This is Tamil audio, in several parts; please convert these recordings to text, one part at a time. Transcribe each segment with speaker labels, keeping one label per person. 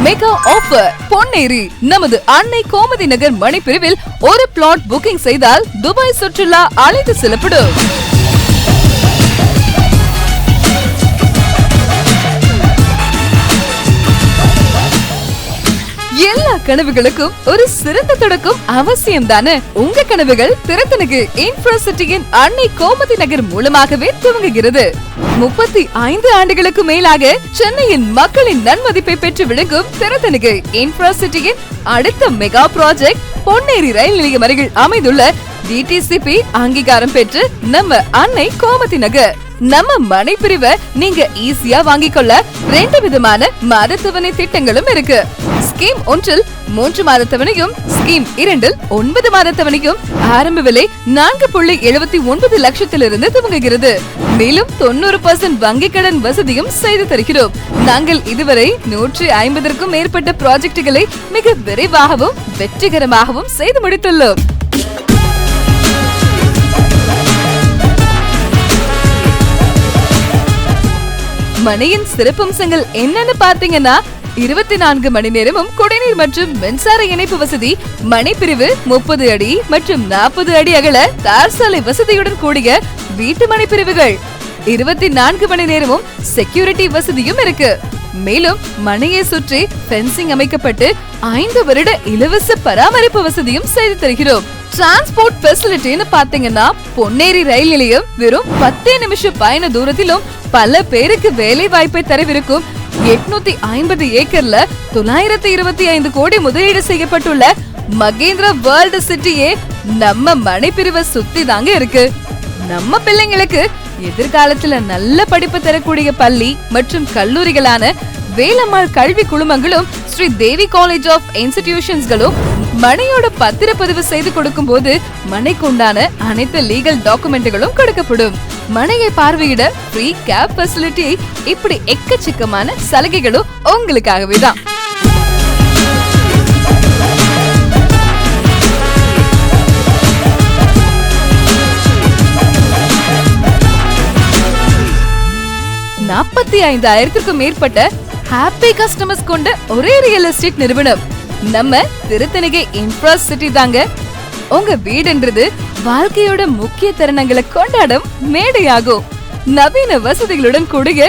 Speaker 1: மெகா ஆஃபர் பொன்னேரி நமது அன்னை கோமதி நகர் மணிப்பிரிவில் ஒரு பிளாட் புக்கிங் செய்தால் துபாய் சுற்றுலா அழைத்து செல்லப்படும். எல்லா கனவுகளுக்கும் ஒரு சிறந்த தொடக்கம் அவசியம் தானே. உங்க கனவுகள் திறத்தனுக்கு இன்ஃப்ராசிட்டியின் அன்னை கோமதி நகர் மூலமாகவே துவங்குகிறது. 35 ஆண்டுகளுக்கு மேலாக சென்னையின் மக்களின் நன்மதிப்பை பெற்று விளங்கும் திறத்தனுக்கு இன்ஃப்ராசிட்டியின் அடுத்த மெகா ப்ராஜெக்ட் பொன்னேரி ரயில் நிலையம் அருகில் அமைந்துள்ள டிடிசிபி அங்கீகாரம் பெற்று நம்ம அன்னை கோமதி நகர். நம்ம மனைப்பிரிவை நீங்க ஈஸியா வாங்கிக் கொள்ள 2 விதமான மாதத்தவணை திட்டங்களும் இருக்கு. ஸ்கீம் 1 3 மாதத்தவணையும், ஸ்கீம் 2 9 மாதத்தவணையும். ஆரம்ப விலை 4.79 லட்சத்திலிருந்து துவங்குகிறது. மேலும் 90% வங்கி கடன் வசதியும் செய்து தருகிறோம். நாங்கள் இதுவரை 150க்கும் மேற்பட்ட ப்ராஜெக்டுகளை மிக விரைவாகவும் வெற்றிகரமாகவும் செய்து முடித்துள்ளோம். மனையின் சிறப்பம்சங்கள் என்னன்னு பாத்தீங்கன்னா 24 மணி நேரமும் குடிநீர் மற்றும் மின்சார இணைப்பு வசதி, மனைப்பிரிவு 30 அடி மற்றும் 40 அடி அகல தார் சாலை வசதியுடன் கூடிய வீட்டு மனைப்பிரிவுகள், 24 மணி நேரமும் செக்யூரிட்டி வசதியும் இருக்கு. மேலும் மனையை சுற்றி ஃபென்சிங் அமைக்கப்பட்டு 5 வருட இலவச பராமரிப்பு வசதியும் செய்து தருகிறோம். டிரான்ஸ்போர்ட் ஃபெசிலிட்டின்னு பாத்தீங்கன்னா பொன்னேரி ரயில் நிலையம் வெறும் 10 நிமிஷ பயண தூரத்திலும் பல பேருக்கு வேலை வாய்ப்பை தரவிருக்கும் 850 ஏக்கர்ல 925 கோடி முதலீடு செய்யப்பட்டுள்ள மகேந்திரா வேர்ல்டு சிட்டியே நம்ம மனைப்பிரிவை சுத்தி தாங்க இருக்கு. நம்ம பிள்ளைங்களுக்கு எதிர்காலத்துல நல்ல படிப்பு தரக்கூடிய பள்ளி மற்றும் கல்லூரிகளான வேலம்மாள் கல்வி குழுமங்களும் ஸ்ரீ தேவி காலேஜ் ஆஃப் இன்ஸ்டிடியூஷன்ஸ்களும் மனையோட பத்திரப்பதிவு செய்து கொடுக்கும் போது மனைக்கு உண்டான அனைத்து லீகல் டாக்குமெண்ட்களும் கொடுக்கப்படும். மனையை பார்வையிட ஃப்ரீ கேப் ஃபெசிலிட்டி, இப்படி எக்கச்சக்கமான சலுகைகளும் உங்களுக்காகவே தான். $45,000க்கும் மேற்பட்ட ஹாப்பி கஸ்டமர்ஸ் கொண்ட ஒரே ரியல் எஸ்டேட் நிறுவனம் நம்ம திருத்தணிகை இன்ஃப்ராசிட்டி தாங்க. உங்க வீடுன்றது வாழ்க்கையோட முக்கிய தருணங்களை கொண்டாடும் மேடையாகும். நவீன வசதிகளுடன் கூடிய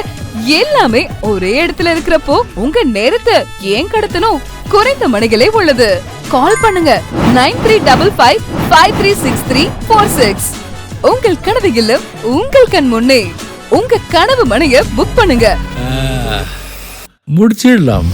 Speaker 1: எல்லாமே ஒரே இடத்துல இருக்கிறப்போ உங்க நேரத்தை ஏன் கடத்தணும்? குறைந்த மணிகளே உள்ளது. கால் பண்ணுங்க 9355536346. உங்கள் கனவு இல்லம் உங்கள் கண் முன்னே. உங்க கனவு மனைய புக் பண்ணுங்க.
Speaker 2: முடிச்சிடலாம்.